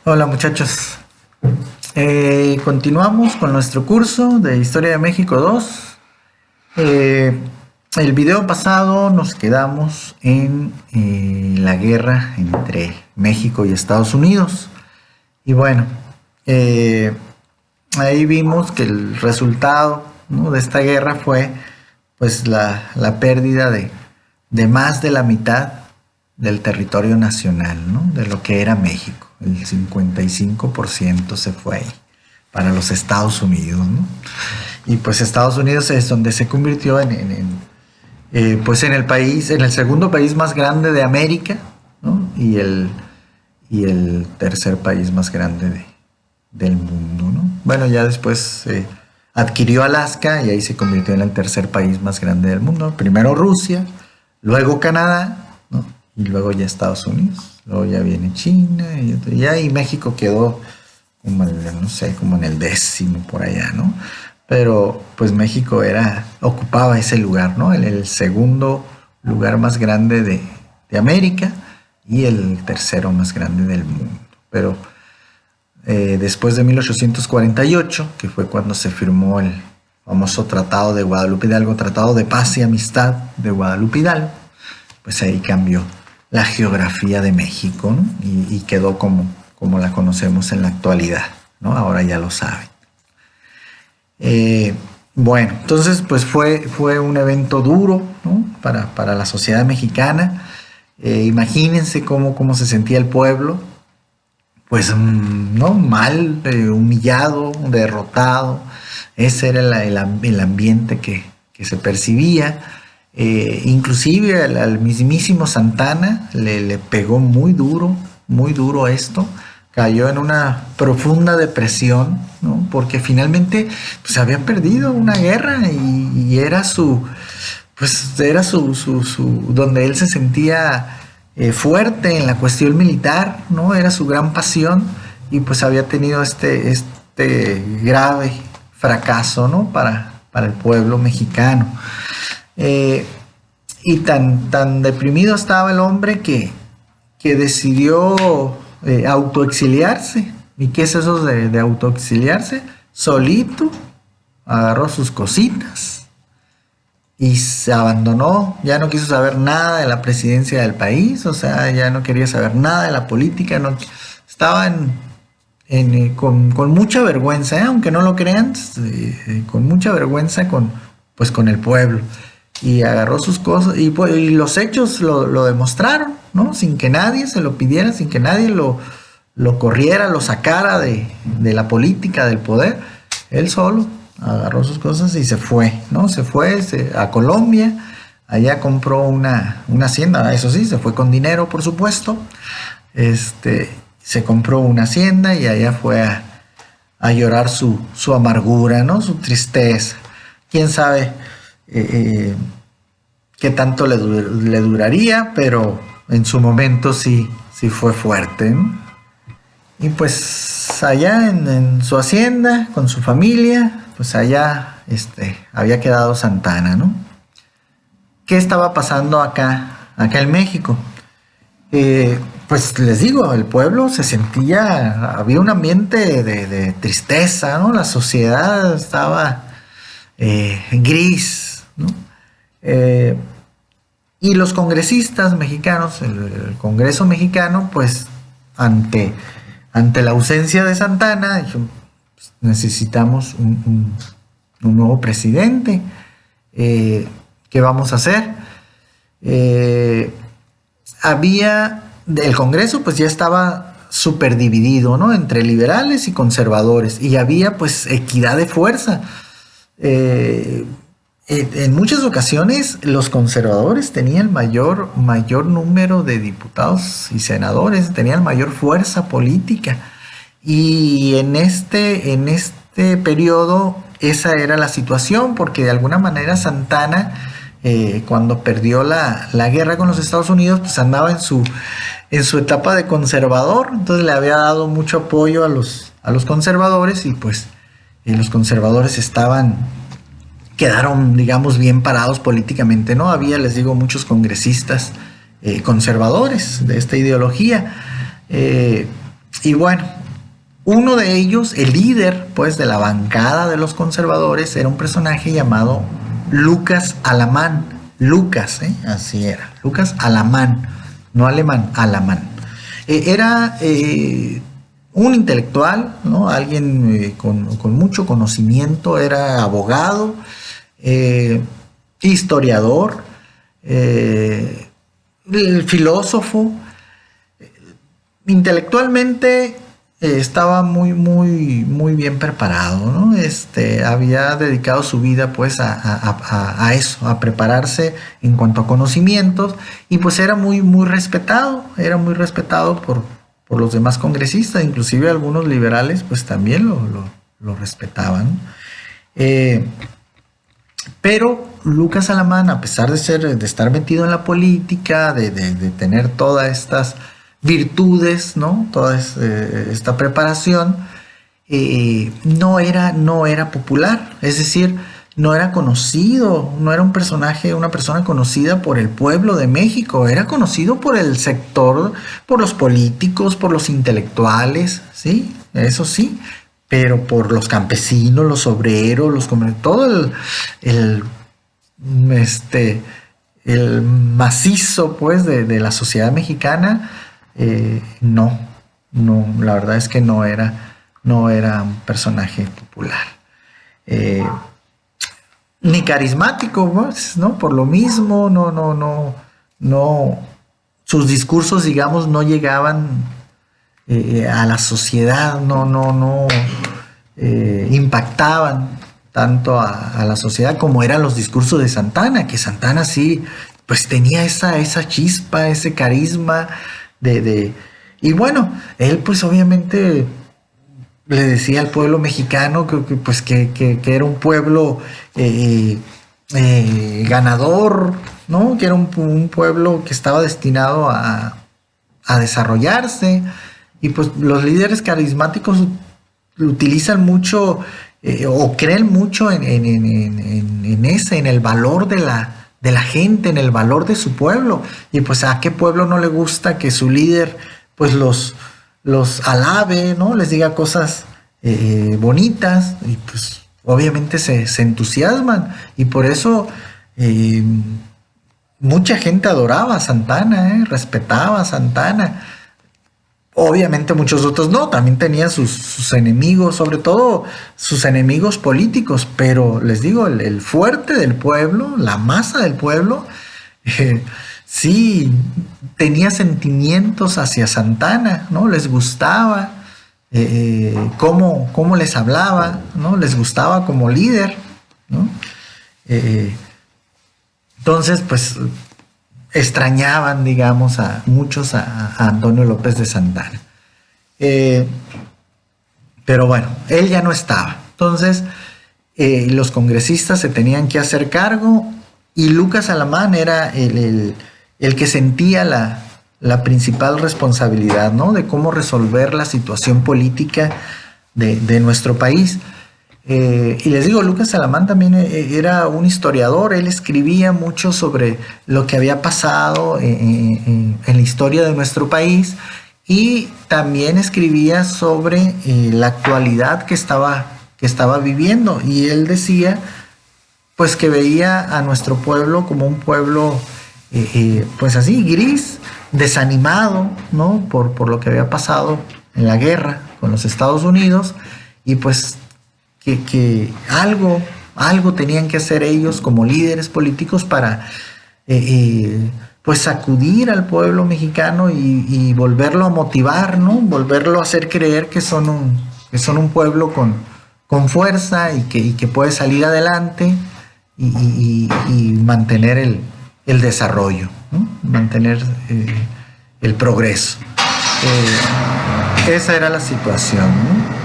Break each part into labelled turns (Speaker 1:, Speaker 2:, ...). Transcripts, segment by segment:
Speaker 1: Hola muchachos. Continuamos con nuestro curso de Historia de México 2. El video pasado nos quedamos en la guerra entre México y Estados Unidos. Y bueno, ahí vimos que el resultado, ¿no?, de esta guerra fue pues la pérdida de más de la mitad del territorio nacional, ¿no?, de lo que era México. El 55% se fue ahí para los Estados Unidos, ¿no? Y pues Estados Unidos es donde se convirtió pues en el país, en el segundo país más grande de América, ¿no? Y el tercer país más grande del mundo, ¿no? Bueno, ya después adquirió Alaska y ahí se convirtió en el tercer país más grande del mundo. Primero Rusia, luego Canadá, ¿no? Y luego ya Estados Unidos. Luego ya viene China y ahí México quedó como no sé, como en el 10º por allá, ¿no? Pero pues México ocupaba ese lugar, ¿no? El segundo lugar más grande de América y el tercero más grande del mundo. Pero después de 1848, que fue cuando se firmó el famoso Tratado de Guadalupe Hidalgo, Tratado de Paz y Amistad de Guadalupe Hidalgo, pues ahí cambió la geografía de México, ¿no? Y quedó como la conocemos en la actualidad, ¿no? Ahora ya lo saben. Bueno, entonces pues fue un evento duro, ¿no?, para la sociedad mexicana. Imagínense cómo se sentía el pueblo, pues no mal, humillado, derrotado. Ese era el ambiente que se percibía. Inclusive al mismísimo Santana le pegó muy duro esto. Cayó en una profunda depresión, ¿no?, porque finalmente pues había perdido una guerra y era donde él se sentía fuerte en la cuestión militar, ¿no? Era su gran pasión y pues había tenido este grave fracaso, ¿no?, para el pueblo mexicano. Y tan deprimido estaba el hombre que decidió autoexiliarse. ¿Y qué es eso de autoexiliarse? Solito agarró sus cositas y se abandonó. Ya no quiso saber nada de la presidencia del país, o sea, ya no quería saber nada de la política. No, estaba con mucha vergüenza, aunque no lo crean, con mucha vergüenza con el pueblo. Y agarró sus cosas y los hechos lo demostraron, ¿no? Sin que nadie se lo pidiera, sin que nadie lo corriera, lo sacara de la política, del poder. Él solo agarró sus cosas y se fue, ¿no? Se fue a Colombia, allá compró una hacienda. Eso sí, se fue con dinero, por supuesto. Se compró una hacienda y allá fue a llorar su amargura, ¿no?, su tristeza. ¿Quién sabe qué tanto le duraría? Pero en su momento sí fue fuerte, ¿no? Y pues allá en su hacienda con su familia, pues allá había quedado Santana, ¿no? ¿Qué estaba pasando acá en México? Pues les digo, el pueblo se sentía, había un ambiente de tristeza, ¿no? La sociedad estaba gris, ¿no? Y los congresistas mexicanos, el Congreso mexicano, pues ante la ausencia de Santana, dijeron, pues, necesitamos un nuevo presidente. ¿Qué vamos a hacer? El Congreso pues ya estaba súper dividido, ¿no?, entre liberales y conservadores, y había pues equidad de fuerza. En muchas ocasiones los conservadores tenían mayor número de diputados y senadores, tenían mayor fuerza política, y en este periodo esa era la situación, porque de alguna manera Santana, cuando perdió la guerra con los Estados Unidos, pues andaba en su etapa de conservador. Entonces le había dado mucho apoyo a los conservadores, y pues los conservadores quedaron, digamos, bien parados políticamente, ¿no? Había, les digo, muchos congresistas conservadores de esta ideología. Y bueno, uno de ellos, el líder pues de la bancada de los conservadores, era un personaje llamado Lucas Alamán. Lucas, así era, Lucas Alamán, no alemán, Alamán. Era un intelectual, ¿no? Alguien con mucho conocimiento, era abogado, historiador, filósofo. Intelectualmente estaba muy bien preparado, ¿no? Había dedicado su vida pues a eso, a prepararse en cuanto a conocimientos, y pues era muy respetado, por los demás congresistas, inclusive algunos liberales pues también lo respetaban. Pero Lucas Alamán, a pesar de estar metido en la política, de tener todas estas virtudes, ¿no? Toda esta preparación, no era popular, es decir, no era conocido, no era una persona conocida por el pueblo de México, era conocido por el sector, por los políticos, por los intelectuales, ¿sí? Eso sí, pero por los campesinos, los obreros, todo el macizo pues de la sociedad mexicana. No, la verdad es que no era un personaje popular, ni carismático, pues, ¿no? Por lo mismo, no, sus discursos, digamos, no llegaban a la sociedad, no impactaban tanto a la sociedad como eran los discursos de Santana, que Santana sí, pues tenía esa chispa, ese carisma. Y bueno, él pues obviamente le decía al pueblo mexicano que era un pueblo ganador, ¿no? Que era un pueblo que estaba destinado a desarrollarse, y pues los líderes carismáticos utilizan mucho o creen mucho en el valor de la gente, en el valor de su pueblo. Y pues a qué pueblo no le gusta que su líder pues los alabe, ¿no? Les diga cosas bonitas, y pues obviamente se entusiasman, y por eso mucha gente adoraba a Santana, respetaba a Santana. Obviamente muchos otros no, también tenía sus enemigos, sobre todo sus enemigos políticos, pero les digo, el fuerte del pueblo, la masa del pueblo, sí tenía sentimientos hacia Santana, ¿no? Les gustaba cómo les hablaba, ¿no? Les gustaba como líder, ¿no? Entonces, pues extrañaban, digamos, a muchos a Antonio López de Santana. Pero bueno, él ya no estaba. Entonces, los congresistas se tenían que hacer cargo, y Lucas Alamán era el que sentía la principal responsabilidad, ¿no? De cómo resolver la situación política de nuestro país. Y les digo, Lucas Alamán también era un historiador. Él escribía mucho sobre lo que había pasado en la historia de nuestro país, y también escribía sobre la actualidad que estaba viviendo. Y él decía pues que veía a nuestro pueblo como un pueblo pues así, gris, desanimado, ¿no? Por lo que había pasado en la guerra con los Estados Unidos, y pues que algo tenían que hacer ellos como líderes políticos para pues sacudir al pueblo mexicano y volverlo a motivar, ¿no? Volverlo a hacer creer que son un pueblo con fuerza, y que puede salir adelante y mantener el desarrollo, ¿no? Mantener el progreso. Esa era la situación, ¿no?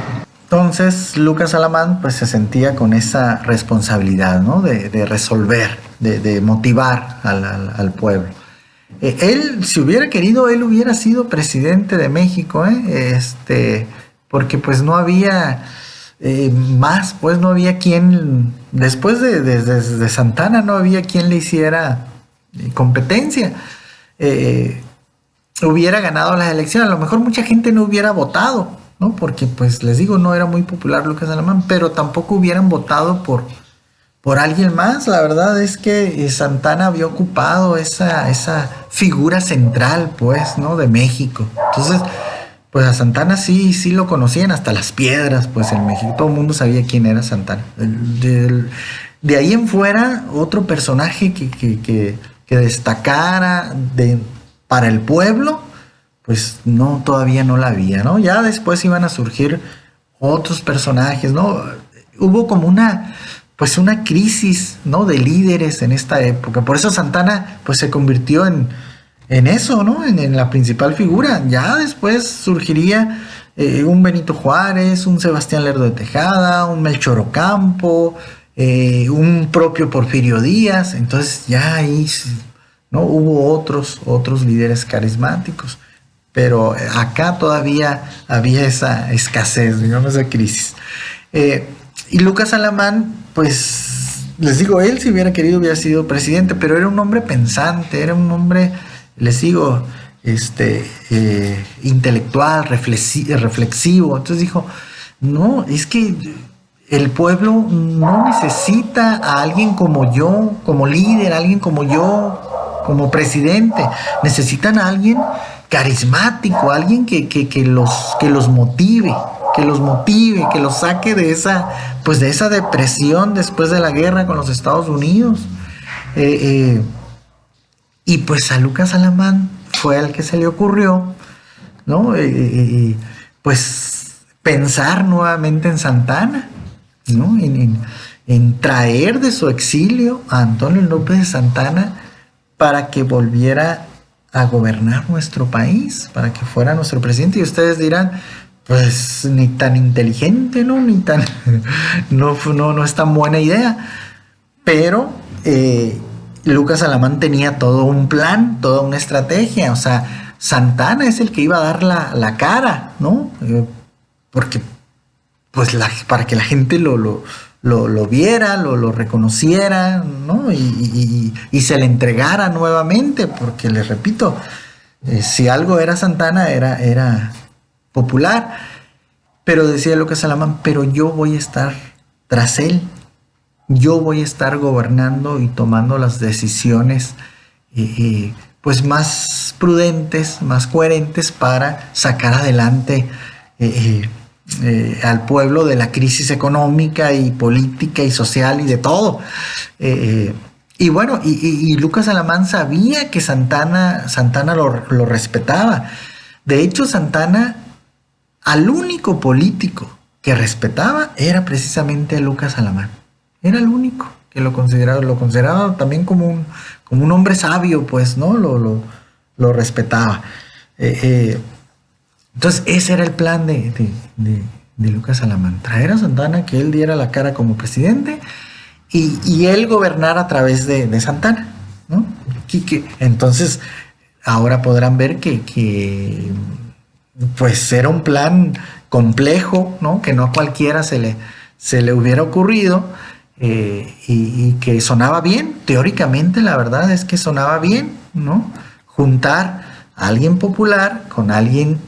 Speaker 1: Entonces Lucas Alamán pues se sentía con esa responsabilidad, ¿no? De resolver, de motivar al pueblo. Él, si hubiera querido, él hubiera sido presidente de México, porque pues no había más, pues no había quien, después de Santana, no había quien le hiciera competencia. hubiera ganado las elecciones. A lo mejor mucha gente no hubiera votado, ¿no? Porque, pues, les digo, no era muy popular Lucas Alamán, pero tampoco hubieran votado por alguien más. La verdad es que Santana había ocupado esa figura central, pues, ¿no? De México. Entonces, pues a Santana sí lo conocían, hasta las piedras, pues en México. Todo el mundo sabía quién era Santana. De ahí en fuera, otro personaje que destacara para el pueblo, pues no, todavía no la había, ¿no? Ya después iban a surgir otros personajes, ¿no? Hubo como pues una crisis, ¿no? De líderes en esta época. Por eso Santana, pues se convirtió en eso, ¿no? En la principal figura. Ya después surgiría un Benito Juárez, un Sebastián Lerdo de Tejada, un Melchor Ocampo, un propio Porfirio Díaz. Entonces ya ahí, ¿no? Hubo otros líderes carismáticos. Pero acá todavía había esa escasez, digamos, esa crisis. Y Lucas Alamán, pues, les digo, él si hubiera querido hubiera sido presidente, pero era un hombre pensante, era un hombre, les digo, intelectual, reflexivo. Entonces dijo, no, es que el pueblo no necesita a alguien como yo, como líder, a alguien como yo, como presidente. Necesitan a alguien carismático, alguien que los motive, que los saque de esa depresión después de la guerra con los Estados Unidos. Y pues a Lucas Alamán fue al que se le ocurrió, ¿no? Pues pensar nuevamente en Santana, ¿no? En traer de su exilio a Antonio López de Santana para que volviera a gobernar nuestro país, para que fuera nuestro presidente. Y ustedes dirán, pues ni tan inteligente, ¿no? Ni tan no es tan buena idea. Pero Lucas Alamán tenía todo un plan, toda una estrategia. O sea, Santana es el que iba a dar la cara, ¿no? Porque pues para que la gente lo viera, lo reconociera, ¿no? Y se le entregara nuevamente, porque les repito, si algo era Santana, era popular. Pero decía Lucas Alamán, pero yo voy a estar tras él, yo voy a estar gobernando y tomando las decisiones pues más prudentes, más coherentes para sacar adelante al pueblo de la crisis económica y política y social y de todo. Y bueno, y Lucas Alamán sabía que Santana lo respetaba. De hecho, Santana, al único político que respetaba era precisamente a Lucas Alamán. Era el único que lo consideraba también como un hombre sabio, pues, ¿no? Lo respetaba. Entonces, ese era el plan de Lucas Alamán. Traer a Santana, que él diera la cara como presidente y él gobernar a través de Santana, ¿no? Entonces, ahora podrán ver que pues era un plan complejo, ¿no? Que no a cualquiera se le hubiera ocurrido y que sonaba bien. Teóricamente, la verdad es que sonaba bien, ¿no? Juntar a alguien popular con alguien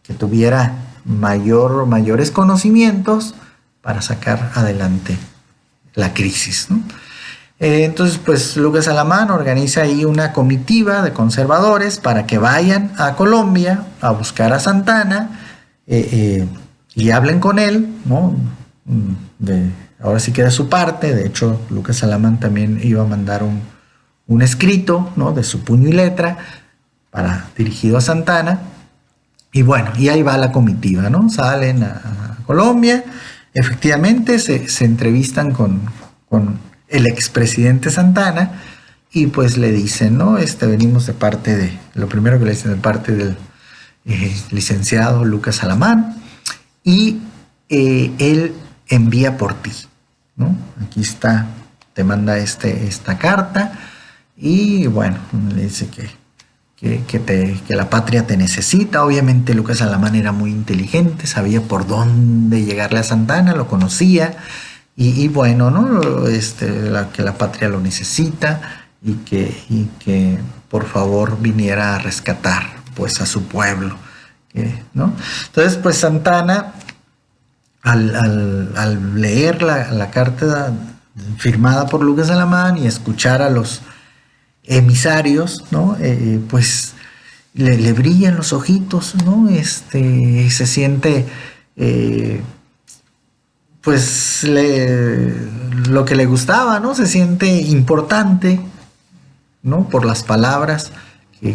Speaker 1: que tuviera mayores conocimientos para sacar adelante la crisis, ¿no? Entonces, pues Lucas Alamán organiza ahí una comitiva de conservadores para que vayan a Colombia a buscar a Santana y hablen con él, ¿no? Ahora sí que de su parte. De hecho, Lucas Alamán también iba a mandar un escrito, ¿no? De su puño y letra dirigido a Santana. Y bueno, y ahí va la comitiva, ¿no? Salen a Colombia, efectivamente se entrevistan con el expresidente Santana y pues le dicen, ¿no? Venimos de parte lo primero que le dicen de parte del licenciado Lucas Alamán y él envía por ti, ¿no? Aquí está, te manda esta carta y bueno, le dice que la patria te necesita. Obviamente Lucas Alamán era muy inteligente, sabía por dónde llegarle a Santana, lo conocía y bueno, ¿no? Que la patria lo necesita y que por favor viniera a rescatar pues a su pueblo, ¿no? Entonces, pues Santa Anna, al leer la carta firmada por Lucas Alamán y escuchar a los emisarios, ¿no? Pues le brillan los ojitos, ¿no? Se siente, pues, lo que le gustaba, ¿no? Se siente importante, ¿no? Por las palabras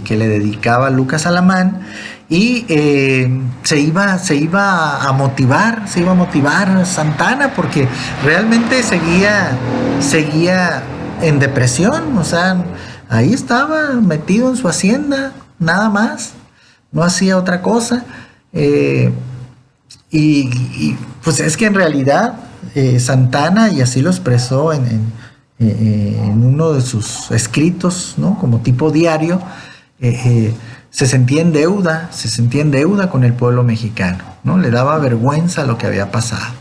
Speaker 1: que le dedicaba Lucas Alamán, y se iba a motivar Santa Anna, porque realmente seguía en depresión. O sea, ahí estaba metido en su hacienda, nada más, no hacía otra cosa. Y pues es que en realidad Santa Anna, y así lo expresó en uno de sus escritos, ¿no? Como tipo diario, se sentía en deuda con el pueblo mexicano, ¿no? Le daba vergüenza lo que había pasado.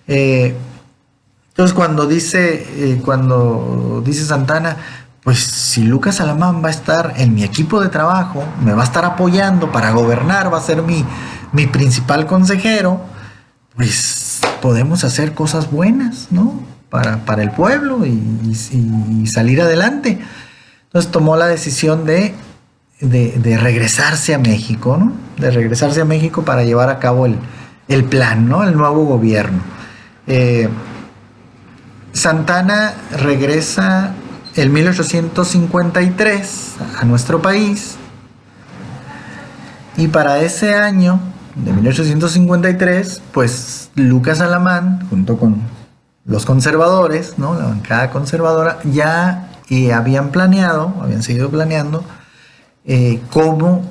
Speaker 1: Entonces cuando dice Santa Anna, pues si Lucas Alamán va a estar en mi equipo de trabajo, me va a estar apoyando para gobernar, va a ser mi principal consejero, pues podemos hacer cosas buenas, ¿no? Para el pueblo y salir adelante. Entonces tomó la decisión de regresarse a México, ¿no? De regresarse a México para llevar a cabo el plan, ¿no? El nuevo gobierno. Santa Anna regresa en 1853 a nuestro país, y para ese año de 1853, pues Lucas Alamán, junto con los conservadores, ¿no? La bancada conservadora, ya habían seguido planeando cómo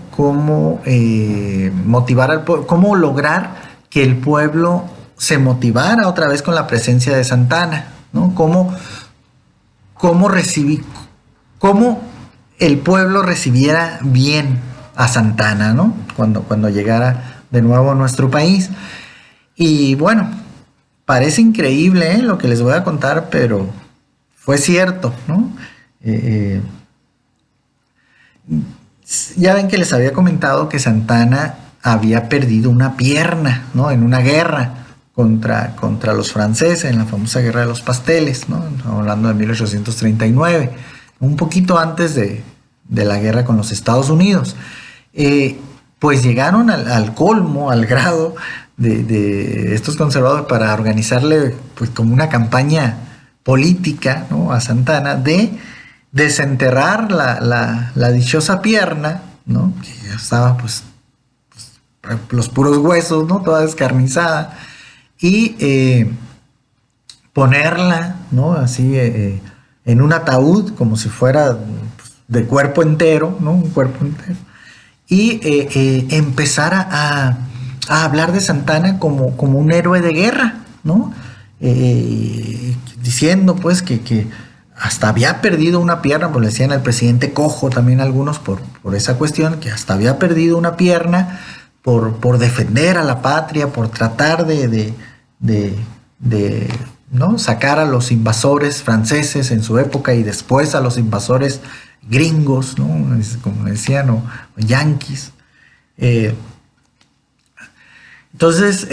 Speaker 1: motivar al pueblo, cómo lograr que el pueblo se motivara otra vez con la presencia de Santa Anna, ¿no? Cómo el pueblo recibiera bien a Santa Anna, ¿no? Cuando llegara de nuevo a nuestro país. Y bueno, parece increíble, lo que les voy a contar, pero fue cierto, ¿no? Ya ven que les había comentado que Santa Anna había perdido una pierna, ¿no? En una guerra contra los franceses, en la famosa Guerra de los Pasteles, ¿no? Estamos hablando de 1839, un poquito antes de la guerra con los Estados Unidos. Pues llegaron al colmo, al grado de estos conservadores, para organizarle pues como una campaña política, ¿no? A Santa Anna, de desenterrar la dichosa pierna, ¿no? Que ya estaba pues los puros huesos, ¿no? Toda descarnizada, y ponerla, ¿no? Así en un ataúd, como si fuera pues, de cuerpo entero, ¿no? Un cuerpo entero, y empezar a hablar de Santa Anna como un héroe de guerra, ¿no? Diciendo pues que hasta había perdido una pierna, pues le decían al presidente cojo también algunos por esa cuestión, que hasta había perdido una pierna por defender a la patria, por tratar de ¿no? sacar a los invasores franceses en su época, y después a los invasores gringos, ¿no? Como decían, o yanquis. Entonces,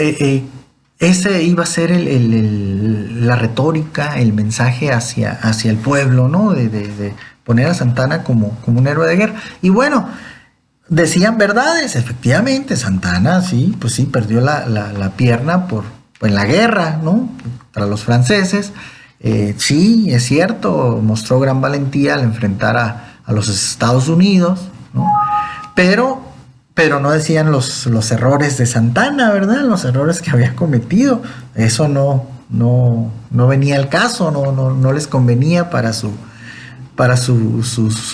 Speaker 1: ese iba a ser la retórica, el mensaje hacia el pueblo, ¿no? De poner a Santa Anna como un héroe de guerra. Y bueno, decían verdades, efectivamente. Santa Anna, sí, pues sí, perdió la pierna en la guerra, ¿no? Contra los franceses. Sí, es cierto, mostró gran valentía al enfrentar a los Estados Unidos, ¿no? Pero no decían los errores de Santa Anna, ¿verdad? Los errores que había cometido. Eso no venía al caso, no les convenía para su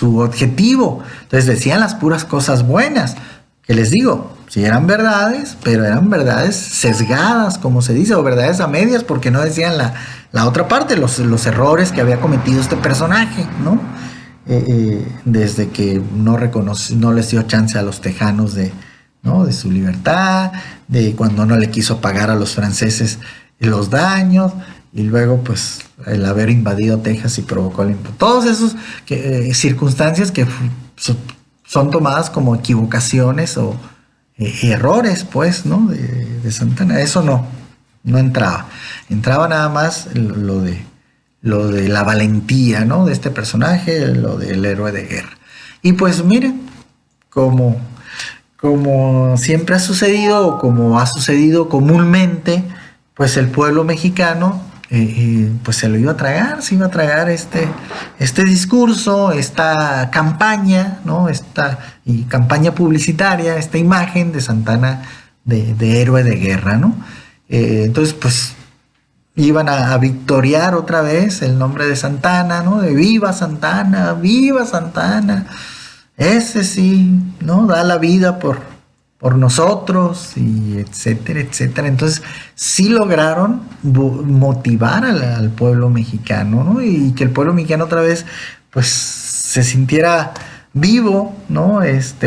Speaker 1: objetivo. Entonces decían las puras cosas buenas, que les digo, sí eran verdades, pero eran verdades sesgadas, como se dice, o verdades a medias, porque no decían la otra parte, los errores que había cometido este personaje, ¿no? Desde que no les dio chance a los tejanos de su libertad, de cuando no le quiso pagar a los franceses los daños, y luego pues el haber invadido Texas y provocó todas esas circunstancias que son tomadas como equivocaciones o errores, pues, ¿no? De Santana. Eso no entraba. Entraba nada más lo de la valentía, ¿no? De este personaje, lo del héroe de guerra. Y pues miren, como siempre ha sucedido, o como ha sucedido comúnmente, pues el pueblo mexicano pues se lo iba a tragar, se iba a tragar este discurso, esta campaña, ¿no? Y campaña publicitaria, esta imagen de Santana de héroe de guerra, ¿no? Entonces, pues iban a victoriar otra vez el nombre de Santana, ¿no? De viva Santana, ese sí, ¿no? Da la vida por nosotros, y etcétera, etcétera. Entonces, sí lograron motivar al pueblo mexicano, ¿no? Y que el pueblo mexicano otra vez, pues, se sintiera vivo, ¿no?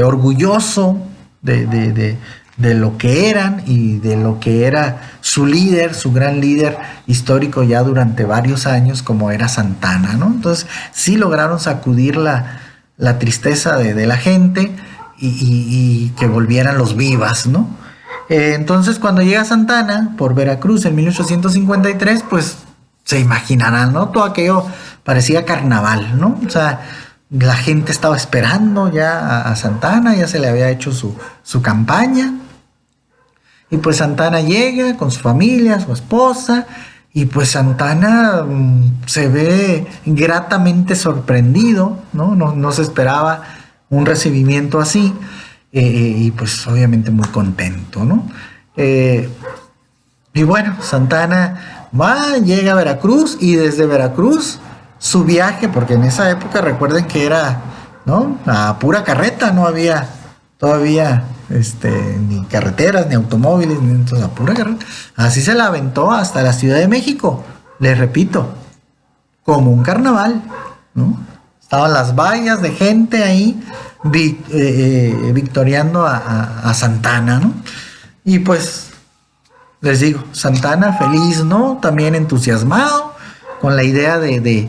Speaker 1: Orgulloso de lo que eran y de lo que era su líder, su gran líder histórico ya durante varios años, como era Santana, ¿no? Entonces, sí lograron sacudir la tristeza de la gente y que volvieran los vivas, ¿no? Entonces, cuando llega Santana por Veracruz en 1853, pues se imaginarán, ¿no? Todo aquello parecía carnaval, ¿no? O sea, la gente estaba esperando ya a Santana, ya se le había hecho su campaña. Y pues Santana llega con su familia, su esposa, y pues Santana se ve gratamente sorprendido, ¿no? No se esperaba un recibimiento así, y pues obviamente muy contento, ¿no? Y bueno, Santana llega a Veracruz, y desde Veracruz su viaje, porque en esa época recuerden que era, ¿no? A pura carreta, no había todavía ni carreteras, ni automóviles, ni entonces, a pura carreta. Así se la aventó hasta la Ciudad de México, les repito, como un carnaval, ¿no? Estaban las vallas de gente ahí victoriando a Santana, ¿no? Y pues les digo, Santana feliz, ¿no? También entusiasmado con la idea de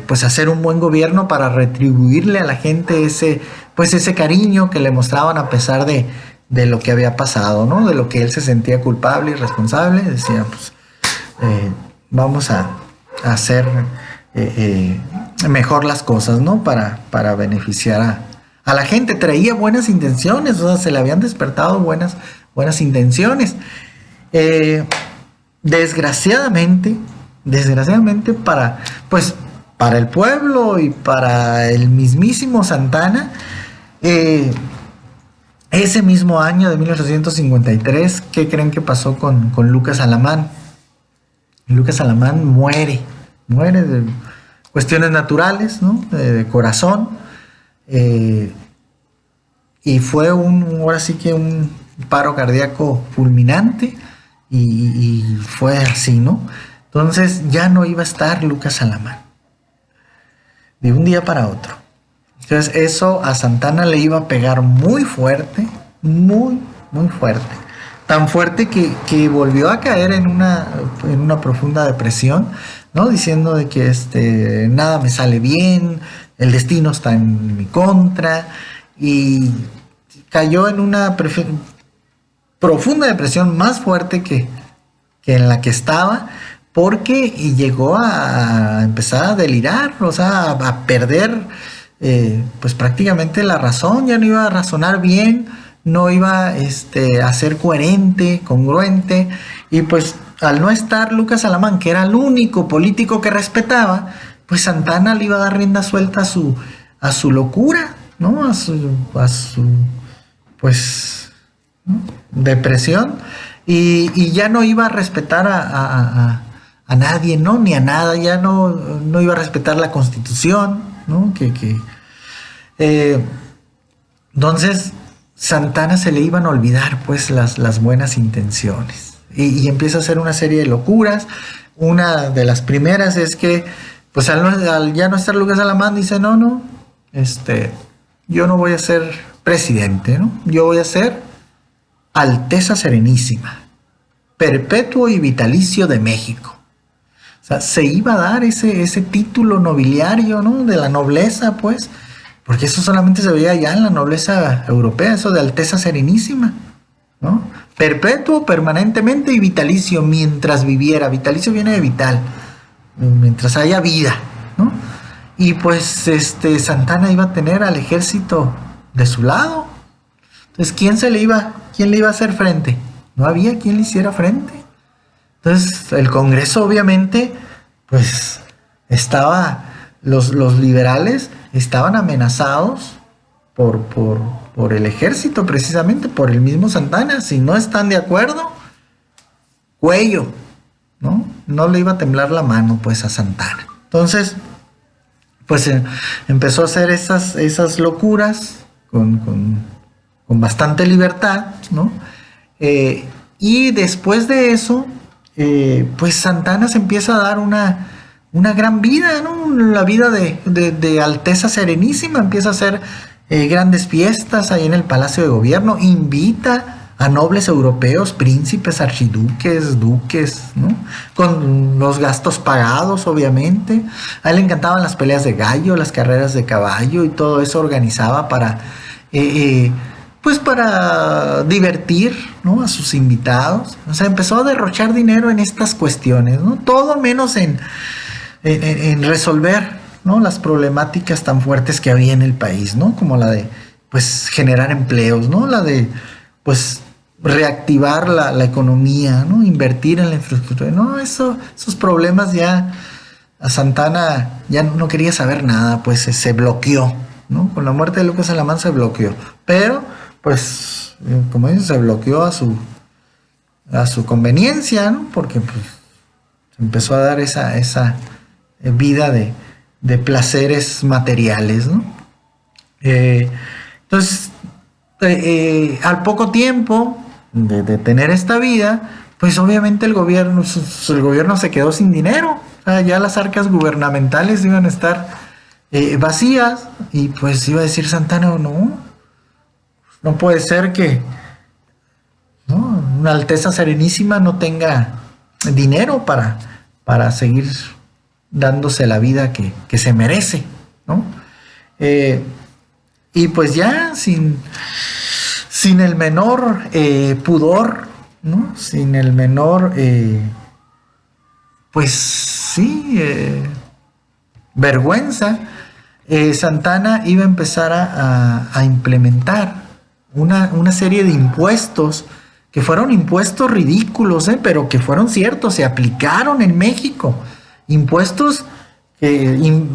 Speaker 1: pues hacer un buen gobierno para retribuirle a la gente ese cariño que le mostraban a pesar de lo que había pasado, ¿no? De lo que él se sentía culpable y responsable. Decía, pues vamos a hacer mejor las cosas, ¿no? Para beneficiar a la gente. Traía buenas intenciones, o sea, se le habían despertado buenas intenciones. Desgraciadamente para el pueblo y para el mismísimo Santana, ese mismo año de 1853, ¿qué creen que pasó con Lucas Alamán? Lucas Alamán muere de cuestiones naturales, ¿no? De corazón, y fue ahora sí que un paro cardíaco fulminante, y fue así, ¿no? Entonces ya no iba a estar Lucas Alamán de un día para otro. Entonces eso a Santana le iba a pegar muy fuerte, muy fuerte. Tan fuerte que volvió a caer en una profunda depresión, ¿no? Diciendo de que nada me sale bien, el destino está en mi contra, y cayó en una profunda depresión más fuerte que en la que estaba, porque llegó a empezar a delirar, o sea, a perder pues prácticamente la razón. Ya no iba a razonar bien, no iba a ser coherente, congruente, y pues al no estar Lucas Alamán, que era el único político que respetaba, pues Santana le iba a dar rienda suelta a su locura, ¿no? A su pues, ¿no? Depresión, y ya no iba a respetar a nadie, ¿no? Ni a nada, ya no iba a respetar la Constitución, ¿no? Entonces Santana se le iban a olvidar pues las buenas intenciones, y empieza a hacer una serie de locuras. Una de las primeras es que pues al ya no estar Lucas Alamán, dice, no, yo no voy a ser presidente, ¿no? Yo voy a ser Alteza Serenísima, perpetuo y vitalicio de México. O sea, se iba a dar ese título nobiliario, ¿no? De la nobleza, pues porque eso solamente se veía ya en la nobleza europea, eso de Alteza Serenísima, ¿no? Perpetuo, permanentemente y vitalicio, mientras viviera. Vitalicio viene de vital, mientras haya vida, ¿no? Y pues Santana iba a tener al ejército de su lado. Entonces, quién le iba a hacer frente? No había quien le hiciera frente. Entonces, el Congreso, obviamente, pues los liberales estaban amenazados por el ejército, precisamente por el mismo Santana. Si no están de acuerdo, cuello, ¿no? No le iba a temblar la mano, pues, a Santana. Entonces, pues empezó a hacer esas locuras con bastante libertad, ¿no? Y después de eso, pues Santana se empieza a dar una gran vida, ¿no? La vida de Alteza Serenísima. Empieza a hacer grandes fiestas ahí en el Palacio de Gobierno, invita a nobles europeos, príncipes, archiduques, duques, ¿no? Con los gastos pagados, obviamente. A él le encantaban las peleas de gallo, las carreras de caballo, y todo eso organizaba pues para divertir, ¿no?, a sus invitados. O sea, empezó a derrochar dinero en estas cuestiones, ¿no? Todo menos en resolver, ¿no?, las problemáticas tan fuertes que había en el país, ¿no? Como la de, pues, generar empleos, ¿no? La de, pues, reactivar la economía, ¿no? Invertir en la infraestructura. No, esos problemas ya a Santana ya no quería saber nada, pues se bloqueó, ¿no? Con la muerte de Lucas Alamán se bloqueó. Pero, pues, como dicen, se bloqueó a su conveniencia, ¿no? Porque, pues, se empezó a dar esa vida de placeres materiales, ¿no? Entonces, al poco tiempo de tener esta vida, pues obviamente el gobierno se quedó sin dinero. O sea, ya las arcas gubernamentales iban a estar vacías, y pues iba a decir Santana, no puede ser que, ¿no?, una Alteza Serenísima no tenga dinero para seguir dándose la vida que se merece, ¿no? Y pues ya sin el menor pudor, ¿no? Sin el menor, pues sí, vergüenza, Santana iba a empezar a implementar una serie de impuestos que fueron impuestos ridículos, pero que fueron ciertos, se aplicaron en México. Impuestos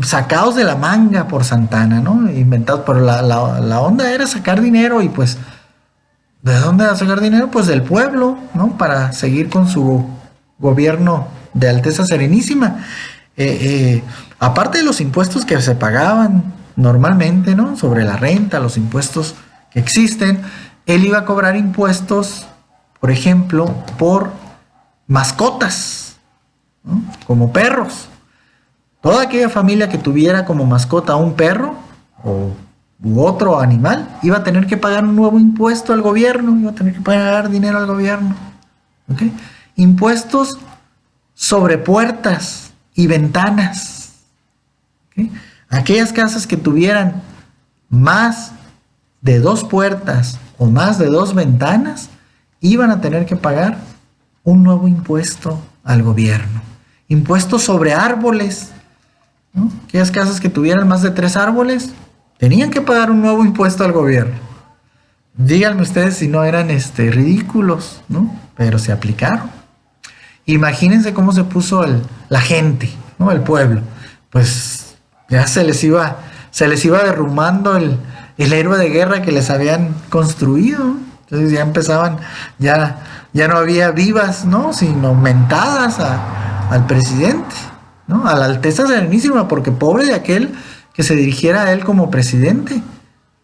Speaker 1: sacados de la manga por Santana, ¿no? Inventados, pero la onda era sacar dinero, y pues, ¿de dónde va a sacar dinero? Pues del pueblo, ¿no? Para seguir con su gobierno de Alteza Serenísima. Aparte de los impuestos que se pagaban normalmente, ¿no?, sobre la renta, los impuestos que existen, él iba a cobrar impuestos, por ejemplo, por mascotas, ¿no?, como perros. Toda aquella familia que tuviera como mascota un perro u otro animal iba a tener que pagar un nuevo impuesto al gobierno, iba a tener que pagar dinero al gobierno. ¿Okay? Impuestos sobre puertas y ventanas. ¿Okay? Aquellas casas que tuvieran más de 2 puertas o más de 2 ventanas iban a tener que pagar un nuevo impuesto al gobierno. Impuestos sobre árboles, ¿no? Aquellas casas que tuvieran más de 3 árboles tenían que pagar un nuevo impuesto al gobierno. Díganme ustedes si no eran ridículos, ¿no? Pero se aplicaron. Imagínense cómo se puso la gente, ¿no?, el pueblo. Pues ya se les iba derrumbando el héroe de guerra que les habían construido. Entonces ya empezaban, ya no había vivas, ¿no?, sino mentadas al presidente, ¿no?, a la Alteza Serenísima, porque pobre de aquel que se dirigiera a él como presidente,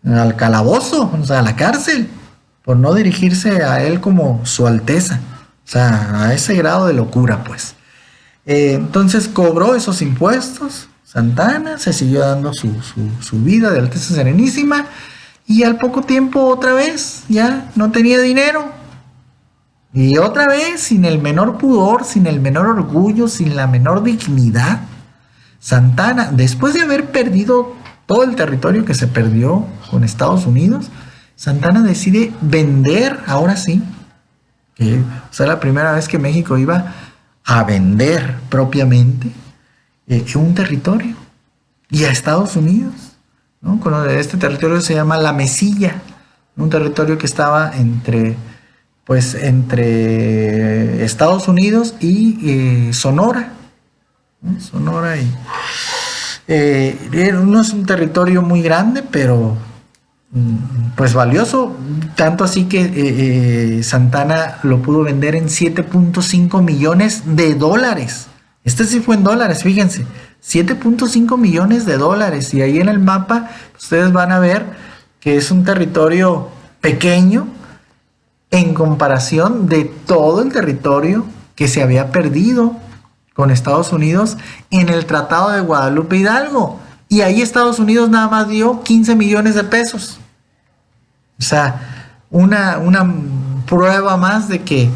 Speaker 1: al calabozo, o sea, a la cárcel, por no dirigirse a él como su Alteza. O sea, a ese grado de locura, pues. Entonces cobró esos impuestos Santana, se siguió dando su vida de Alteza Serenísima, y al poco tiempo otra vez ya no tenía dinero. Y otra vez, sin el menor pudor, sin el menor orgullo, sin la menor dignidad, Santana, después de haber perdido todo el territorio que se perdió con Estados Unidos, Santana decide vender, ahora sí, que la primera vez que México iba a vender propiamente un territorio, y a Estados Unidos, ¿no? Este territorio se llama La Mesilla, un territorio que estaba entre Estados Unidos y Sonora, ¿no? Sonora no es un territorio muy grande, pero pues valioso, tanto así que Santana lo pudo vender en 7.5 millones de dólares. Este sí fue en dólares, fíjense, 7.5 millones de dólares. Y ahí en el mapa ustedes van a ver que es un territorio pequeño en comparación de todo el territorio que se había perdido con Estados Unidos en el Tratado de Guadalupe Hidalgo. Y ahí Estados Unidos nada más dio 15 millones de pesos. O sea, una prueba más de que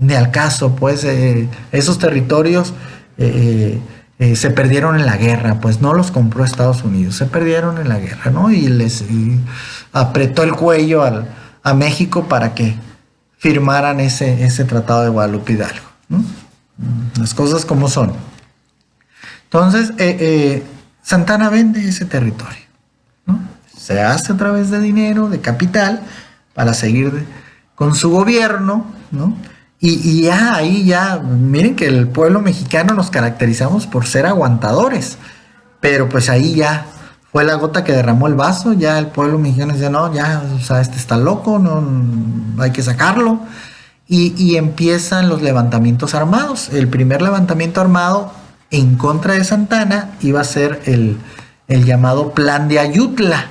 Speaker 1: ni al caso, pues, esos territorios se perdieron en la guerra, pues no los compró Estados Unidos, se perdieron en la guerra, ¿no? Y apretó el cuello a México para que firmaran ese Tratado de Guadalupe Hidalgo, ¿no? Las cosas como son. Entonces, Santana vende ese territorio, ¿no? Se hace a través de dinero, de capital, para seguir con su gobierno, ¿no? Y ya ahí miren que el pueblo mexicano nos caracterizamos por ser aguantadores, pero pues ahí ya fue la gota que derramó el vaso. Ya el pueblo mexicano dice, no, ya, o sea, este está loco, no hay que sacarlo. Y empiezan los levantamientos armados. El primer levantamiento armado en contra de Santana iba a ser el llamado Plan de Ayutla,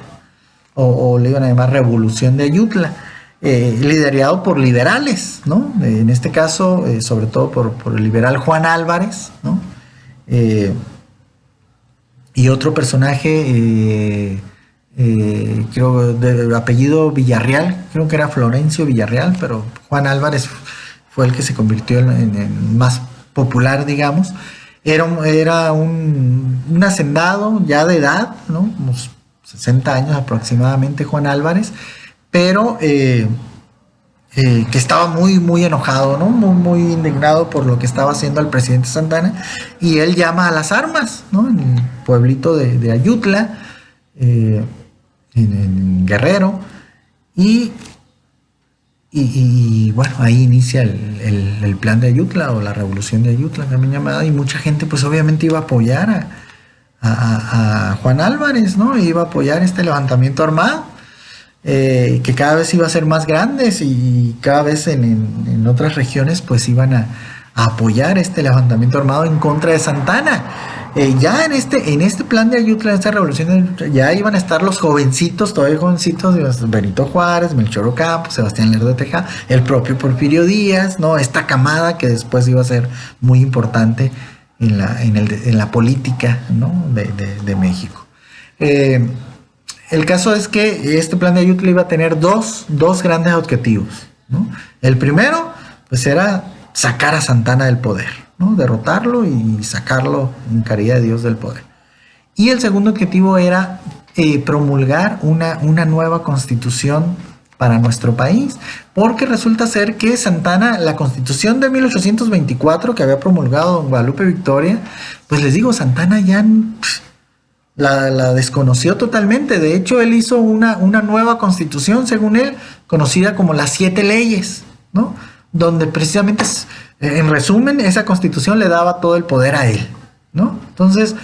Speaker 1: o le iban a llamar Revolución de Ayutla, liderado por liberales, ¿no? En este caso, sobre todo por el liberal Juan Álvarez, ¿no? Y otro personaje, creo de apellido Villarreal, creo que era Florencio Villarreal, pero Juan Álvarez fue el que se convirtió en más popular, digamos. Era un hacendado ya de edad, ¿no? Unos 60 años aproximadamente, Juan Álvarez, pero que estaba muy, muy enojado, ¿no? Muy, muy indignado por lo que estaba haciendo el presidente Santana, y él llama a las armas, ¿no? En el pueblito de Ayutla, en Guerrero, y bueno, ahí inicia el plan de Ayutla, o la revolución de Ayutla también llamada, y mucha gente pues obviamente iba a apoyar a Juan Álvarez, ¿no? Iba a apoyar este levantamiento armado, que cada vez iba a ser más grandes, y cada vez en otras regiones pues iban a apoyar este levantamiento armado en contra de Santana. Ya en este plan de Ayutla, en esta revolución, ya iban a estar los jovencitos, todavía jovencitos, Benito Juárez, Melchor Ocampo, Sebastián Lerdo de Tejada, el propio Porfirio Díaz, ¿no? Esta camada que después iba a ser muy importante en la política, ¿no? de México. El caso es que este plan de Ayutla iba a tener dos grandes objetivos, ¿no? El primero, pues, era sacar a Santana del poder, ¿no? Derrotarlo y sacarlo en caridad de Dios del poder. Y el segundo objetivo era promulgar una nueva constitución para nuestro país, porque resulta ser que Santana, la constitución de 1824 que había promulgado don Guadalupe Victoria, pues les digo, Santana ya la desconoció totalmente. De hecho, él hizo una nueva constitución, según él, conocida como las 7 leyes, ¿no? Donde precisamente, en resumen, esa constitución le daba todo el poder a él, ¿no? Entonces,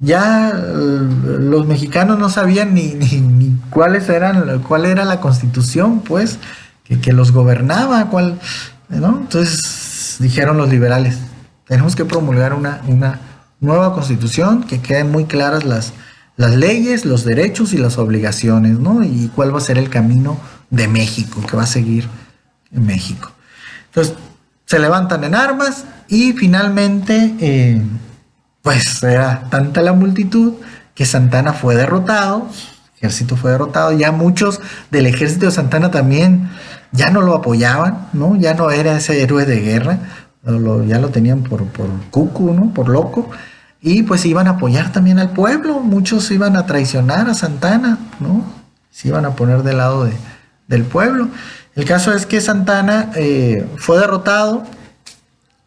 Speaker 1: ya los mexicanos no sabían ni cuál era la constitución, pues, que los gobernaba, ¿no? Entonces dijeron los liberales, tenemos que promulgar una nueva constitución, que queden muy claras las leyes, los derechos y las obligaciones, ¿no? Y cuál va a ser el camino de México, que va a seguir en México. Entonces, se levantan en armas, y finalmente, pues era tanta la multitud que Santana fue derrotado, el ejército fue derrotado. Ya muchos del ejército de Santana también ya no lo apoyaban, ¿no? Ya no era ese héroe de guerra, ya lo tenían por cucu, ¿no? Por loco. y pues iban a apoyar también al pueblo. Muchos iban a traicionar a Santa Anna, ¿no? Se iban a poner del lado del pueblo. El caso es que Santa Anna fue derrotado.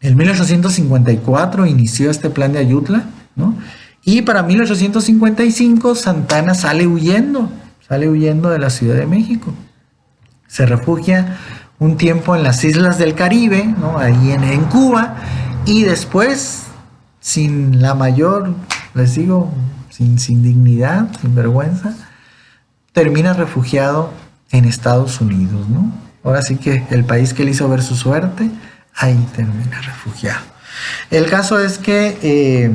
Speaker 1: En 1854 inició este plan de Ayutla, ¿no? Y para 1855 Santa Anna sale huyendo de la Ciudad de México. Se refugia un tiempo en las islas del Caribe, ¿no? Ahí en Cuba, y después, sin la mayor, les digo, sin dignidad, sin vergüenza, termina refugiado en Estados Unidos, ¿no? Ahora sí que el país que le hizo ver su suerte, ahí termina refugiado. El caso es que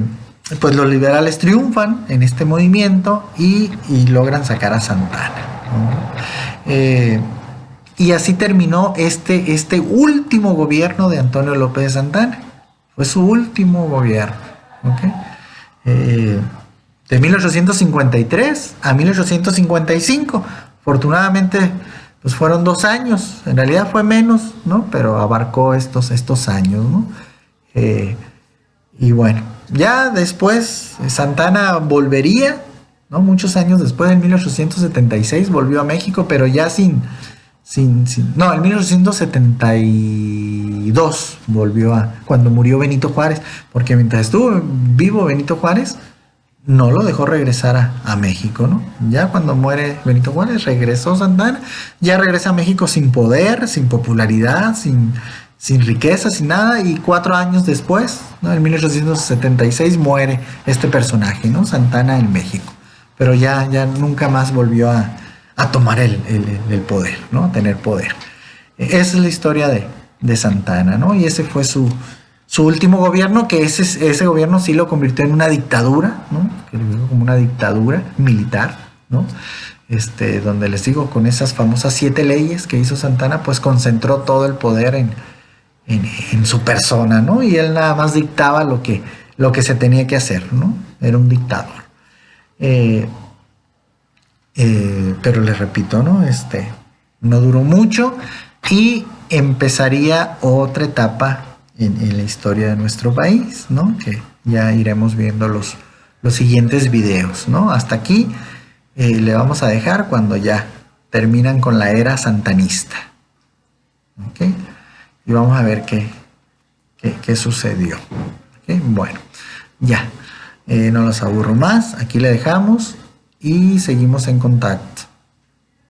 Speaker 1: pues los liberales triunfan en este movimiento y logran sacar a Santa Anna, ¿no? Y así terminó este último gobierno de Antonio López de Santa Anna. Fue su último gobierno, ¿okay? De 1853 a 1855. Afortunadamente, pues fueron 2 años. En realidad fue menos, ¿no? Pero abarcó estos años, ¿no? Y bueno, ya después Santa Anna volvería, ¿no? Muchos años después, en 1876, volvió a México, pero ya no, en 1872 volvió cuando murió Benito Juárez, porque mientras estuvo vivo Benito Juárez, no lo dejó regresar a México, ¿no? Ya cuando muere Benito Juárez, regresó Santa Anna, ya regresa a México sin poder, sin popularidad, sin riqueza, sin nada, y 4 años después, ¿no? En 1876 muere este personaje, ¿no? Santa Anna en México, pero ya nunca más volvió a tomar el poder, ¿no? A tener poder. Esa es la historia de Santa Anna, ¿no? Y ese fue su último gobierno, que ese gobierno sí lo convirtió en una dictadura, ¿no? Que lo vio como una dictadura militar, ¿no? Donde les digo, con esas famosas 7 leyes que hizo Santa Anna, pues concentró todo el poder en su persona, ¿no? Y él nada más dictaba lo que se tenía que hacer, ¿no? Era un dictador. Pero les repito, ¿no? No duró mucho y empezaría otra etapa en la historia de nuestro país, ¿no? Que ya iremos viendo los siguientes videos, ¿no? Hasta aquí le vamos a dejar cuando ya terminan con la era santanista, ¿ok? Y vamos a ver qué sucedió, ¿ok? Bueno, ya, no los aburro más, aquí le dejamos y seguimos en contacto.